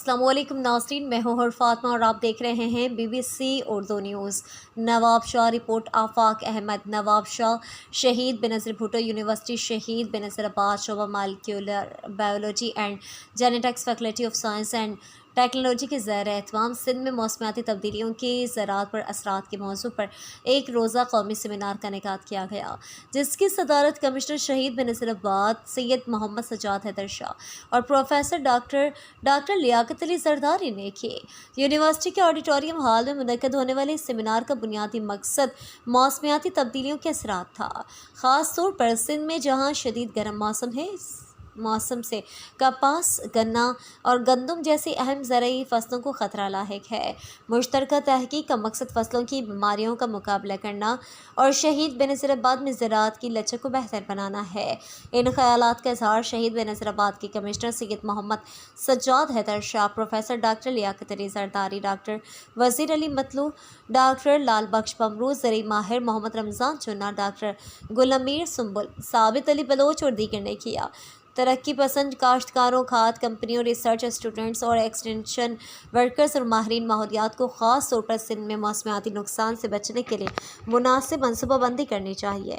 السلام علیکم ناظرین، میں ہوں فاطمہ اور آپ دیکھ رہے ہیں BBC اردو نیوز۔ نواب شاہ رپورٹ آفاق احمد نواب شاہ شہید بینظیر بھٹو یونیورسٹی شہید بینظیر آباد شعبہ molecular biology and genetics faculty of science and technology کے زیر اہتمام سندھ میں موسمیاتی تبدیلیوں کے زراعت پر اثرات کے موضوع پر ایک روزہ قومی سیمینار کا انعقاد کیا گیا، جس کی صدارت کمشنر شہید بینظیر آباد سید محمد سجاد حیدر شاہ اور پروفیسر ڈاکٹر لیاقت علی زرداری نے کی۔ یونیورسٹی کے آڈیٹوریم ہال میں منعقد ہونے والے اس سیمینار کا بنیادی مقصد موسمیاتی تبدیلیوں کے اثرات تھا، خاص طور پر سندھ میں جہاں شدید گرم موسم ہے۔ اس موسم سے کپاس، گنا اور گندم جیسی اہم زرعی فصلوں کو خطرہ لاحق ہے۔ مشترکہ تحقیق کا مقصد فصلوں کی بیماریوں کا مقابلہ کرنا اور شہید بینظیر آباد میں زراعت کی لچک کو بہتر بنانا ہے۔ ان خیالات کا اظہار شہید بینظیر آباد کے کمشنر سید محمد سجاد حیدر شاہ، professor doctor Liaquat Ali Zardari, doctor وزیر علی مطلوع، ڈاکٹر لال بخش پمرو، زرعی ماہر محمد رمضان چننا، ڈاکٹر گل امیر سنبل، ثابت علی بلوچ اور دیگر نے کیا۔ ترقی پسند کاشتکاروں، کھاد کمپنیوں، ریسرچ اسٹوڈنٹس اور ایکسٹینشن ورکرز اور ماہرین ماحولیات کو خاص طور پر سندھ میں موسمیاتی نقصان سے بچنے کے لیے مناسب منصوبہ بندی کرنی چاہیے۔